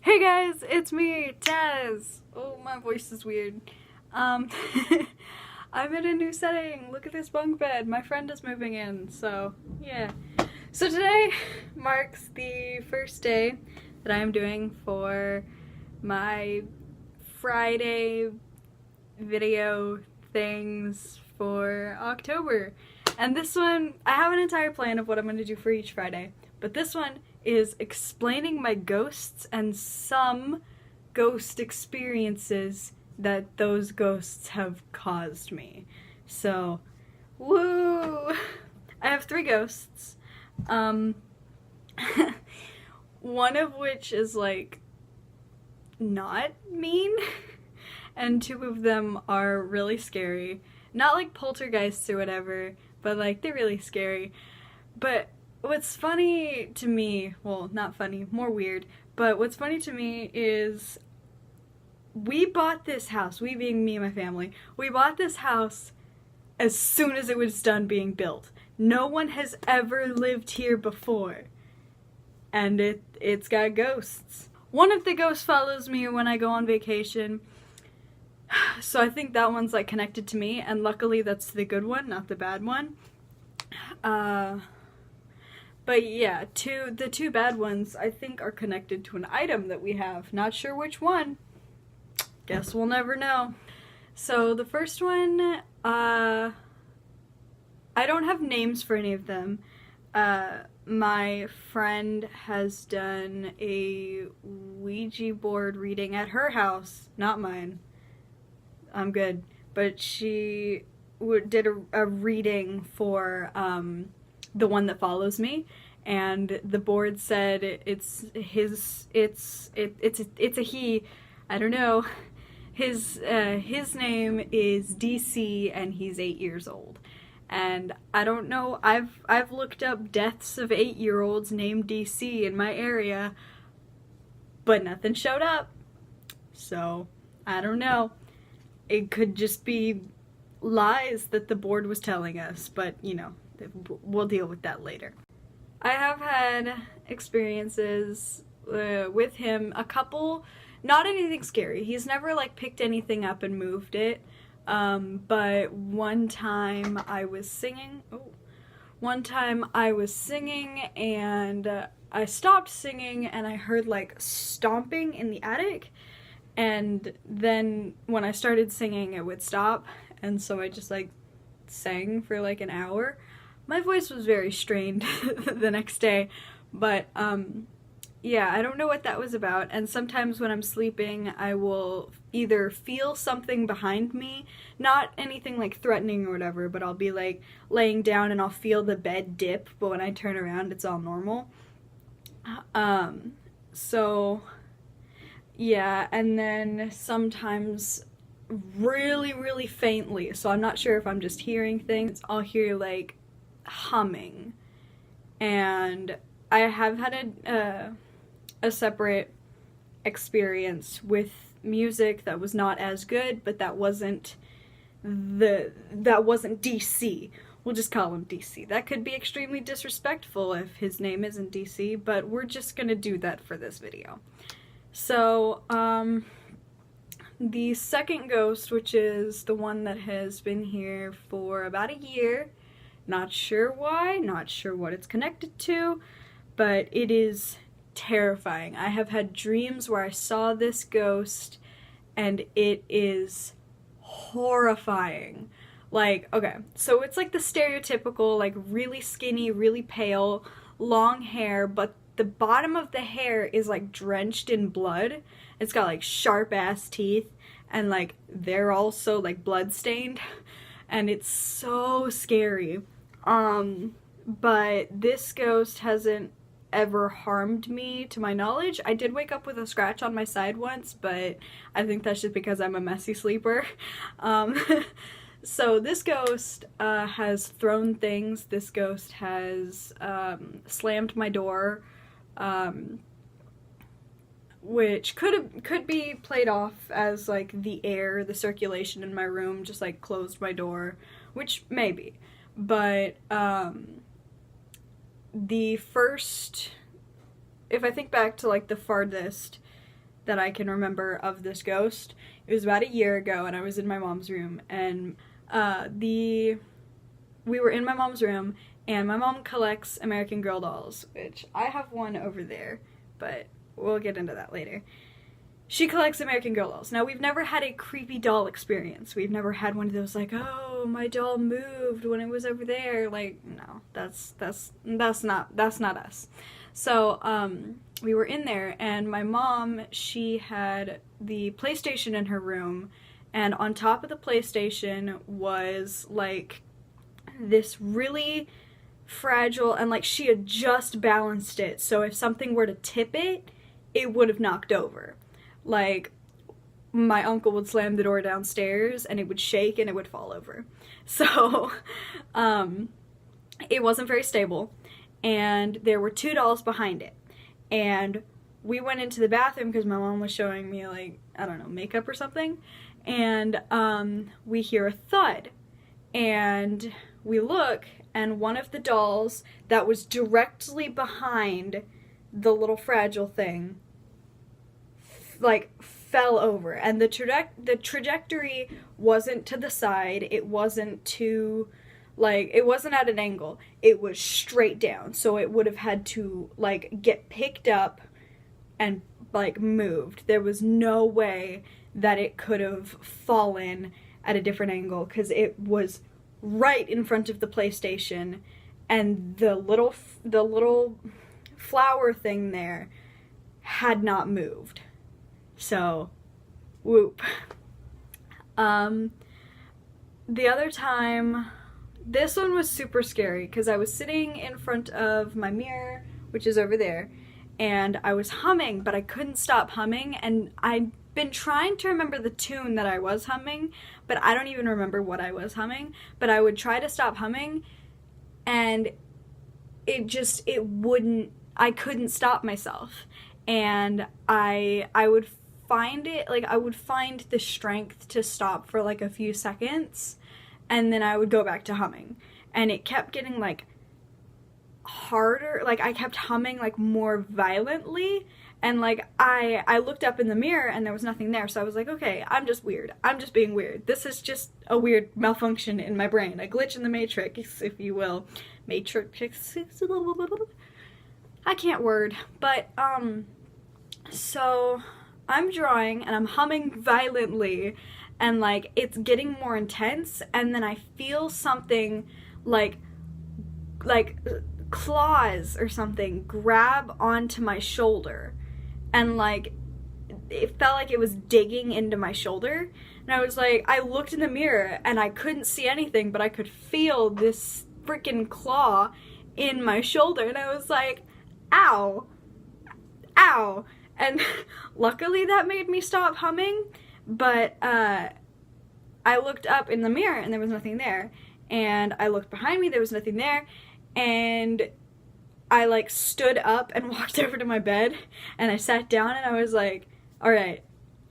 Hey guys, it's me, Taz. Oh, my voice is weird. Um, I'm in a new setting. Look at this bunk bed. My friend is moving in, so yeah. So today marks the first day that I am doing for my Friday video things for October. And this one, I have an entire plan of what I'm going to do for each Friday, but this one is explaining my ghosts and some ghost experiences that those ghosts have caused me. So, woo! I have 3 ghosts. One of which is like not mean, and 2 of them are really scary. Not like poltergeists or whatever, but like they're really scary. But what's funny to me, well, not funny, more weird, but what's funny to me is we bought this house, we being me and my family, we bought this house as soon as it was done being built. No one has ever lived here before. And it's got ghosts. One of the ghosts follows me when I go on vacation. So I think that one's like connected to me, and luckily that's the good one, not the bad one. But yeah, the 2 bad ones I think are connected to an item that we have. Not sure which one. Guess we'll never know. So the first one, I don't have names for any of them. My friend has done a Ouija board reading at her house, not mine. I'm good. But she did a reading for the one that follows me, and the board said it's a he. I don't know. His name is DC, and he's 8 years old. And I don't know, I've looked up deaths of 8-year-olds named DC in my area, but nothing showed up. So, I don't know. It could just be lies that the board was telling us, but you know, we'll deal with that later. I have had experiences with him, a couple, not anything scary. He's never like picked anything up and moved it. But one time I was singing, and I stopped singing and I heard like stomping in the attic, and then when I started singing it would stop, and so I just like sang for like an hour. My voice was very strained the next day, but yeah, I don't know what that was about, and sometimes when I'm sleeping I will either feel something behind me, not anything like threatening or whatever, but I'll be like laying down and I'll feel the bed dip, but when I turn around it's all normal. So yeah, and then sometimes really, really faintly, so I'm not sure if I'm just hearing things, I'll hear like humming. And I have had a separate experience with music that was not as good, but that wasn't DC. We'll just call him DC. That could be extremely disrespectful if his name isn't DC, but we're just gonna do that for this video. So, the second ghost, which is the one that has been here for about a year, not sure why, not sure what it's connected to, but it is terrifying. I have had dreams where I saw this ghost, and it is horrifying. Like, okay, so it's like the stereotypical, like, really skinny, really pale, long hair, but the bottom of the hair is, like, drenched in blood. It's got, like, sharp-ass teeth, and, like, they're also, like, blood-stained, and it's so scary. But this ghost hasn't ever harmed me to my knowledge. I did wake up with a scratch on my side once, but I think that's just because I'm a messy sleeper. So this ghost has thrown things. This ghost has slammed my door, which could be played off as like the air, the circulation in my room just like closed my door, which maybe. But the first, if I think back to like the farthest that I can remember of this ghost. It was about a year ago, and I was in my mom's room, and we were in my mom's room, and my mom collects American Girl dolls, which I have one over there, but we'll get into that later. She collects American Girl dolls. Now, we've never had a creepy doll experience. We've never had one of those like, oh, my doll moved when it was over there. Like, no, that's not us. So, we were in there, and my mom, she had the PlayStation in her room, and on top of the PlayStation was like this really fragile, and like she had just balanced it, so if something were to tip it, it would have knocked over. Like, my uncle would slam the door downstairs and it would shake and it would fall over. So, it wasn't very stable, and there were 2 dolls behind it. And we went into the bathroom because my mom was showing me, like, I don't know, makeup or something. And we hear a thud. And we look, and one of the dolls that was directly behind the little fragile thing like fell over, and the trajectory wasn't to the side, it wasn't to, like, it wasn't at an angle, it was straight down, so it would have had to like get picked up and like moved. There was no way that it could have fallen at a different angle because it was right in front of the PlayStation, and the little flower thing there had not moved. So, whoop. The other time, this one was super scary because I was sitting in front of my mirror, which is over there, and I was humming, but I couldn't stop humming, and I'd been trying to remember the tune that I was humming, but I don't even remember what I was humming, but I would try to stop humming, and it wouldn't, I couldn't stop myself, and I would find it, like, I would find the strength to stop for like a few seconds, and then I would go back to humming, and it kept getting like harder, like I kept humming like more violently, and like I looked up in the mirror and there was nothing there, so I was like, okay, I'm just weird, I'm just being weird, this is just a weird malfunction in my brain, a glitch in the matrix, if you will. Matrix, I can't word, but so I'm drawing and I'm humming violently, and like it's getting more intense, and then I feel something like claws or something grab onto my shoulder, and like it felt like it was digging into my shoulder, and I was like, I looked in the mirror and I couldn't see anything, but I could feel this freaking claw in my shoulder, and I was like, ow, ow. And luckily that made me stop humming, but I looked up in the mirror and there was nothing there, and I looked behind me, there was nothing there, and I like stood up and walked over to my bed, and I sat down and I was like, alright,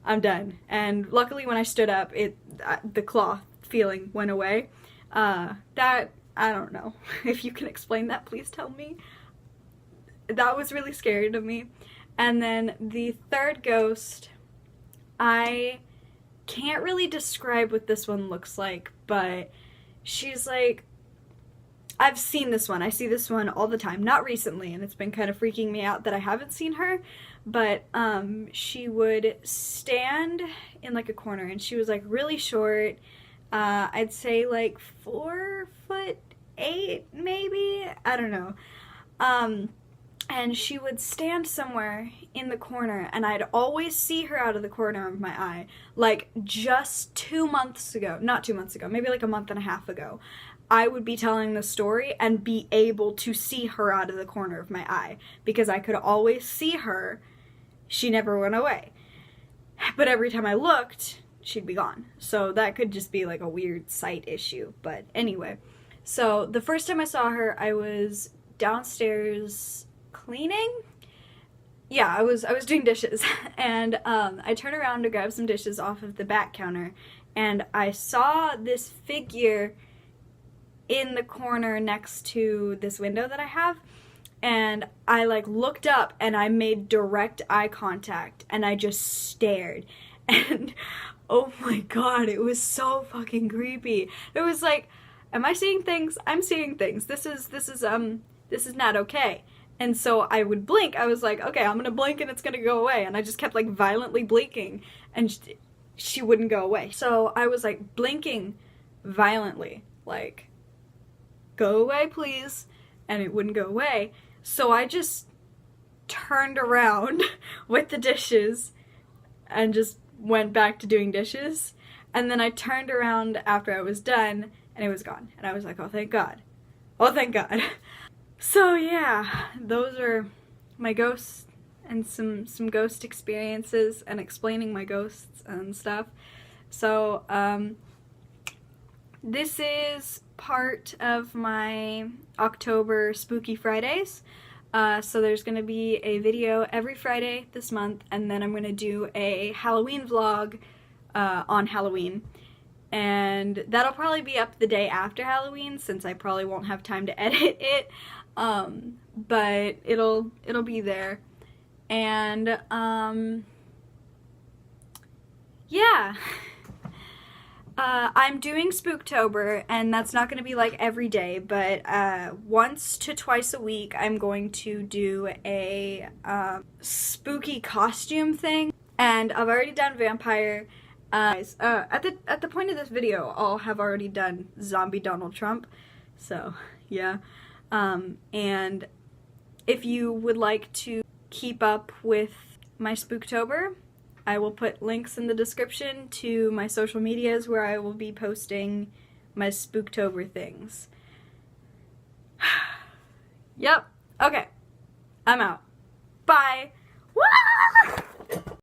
I'm done. And luckily when I stood up, the claw feeling went away. That, I don't know, if you can explain that, please tell me. That was really scary to me. And then the third ghost, I can't really describe what this one looks like, but she's like, I've seen this one. I see this one all the time. Not recently, and it's been kind of freaking me out that I haven't seen her, but she would stand in like a corner, and she was like really short. I'd say like 4'8", maybe? I don't know. And she would stand somewhere in the corner, and I'd always see her out of the corner of my eye. Like, just 2 months ago, not 2 months ago, maybe like a month and a half ago, I would be telling the story and be able to see her out of the corner of my eye, because I could always see her. She never went away. But every time I looked, she'd be gone. So that could just be like a weird sight issue. But anyway, so the first time I saw her, I was downstairs cleaning. Yeah, I was doing dishes, and I turned around to grab some dishes off of the back counter, and I saw this figure in the corner next to this window that I have, and I like looked up and I made direct eye contact and I just stared. And oh my god, it was so fucking creepy. It was like, am I seeing things? I'm seeing things. This is not okay. And so I would blink. I was like, okay, I'm gonna blink and it's gonna go away. And I just kept like violently blinking and she wouldn't go away. So I was like blinking violently, like, go away please. And it wouldn't go away. So I just turned around with the dishes and just went back to doing dishes. And then I turned around after I was done and it was gone. And I was like, oh thank God. Oh thank God. So yeah, those are my ghosts and some ghost experiences and explaining my ghosts and stuff. So this is part of my October Spooky Fridays. So there's gonna be a video every Friday this month, and then I'm gonna do a Halloween vlog on Halloween. And that'll probably be up the day after Halloween since I probably won't have time to edit it. But it'll be there. And yeah. I'm doing Spooktober, and that's not going to be like every day, but once to twice a week I'm going to do a spooky costume thing. And I've already done vampire. At the point of this video, I'll have already done zombie Donald Trump. So yeah. And if you would like to keep up with my Spooktober, I will put links in the description to my social medias where I will be posting my Spooktober things. Yep. Okay. I'm out. Bye. Woo!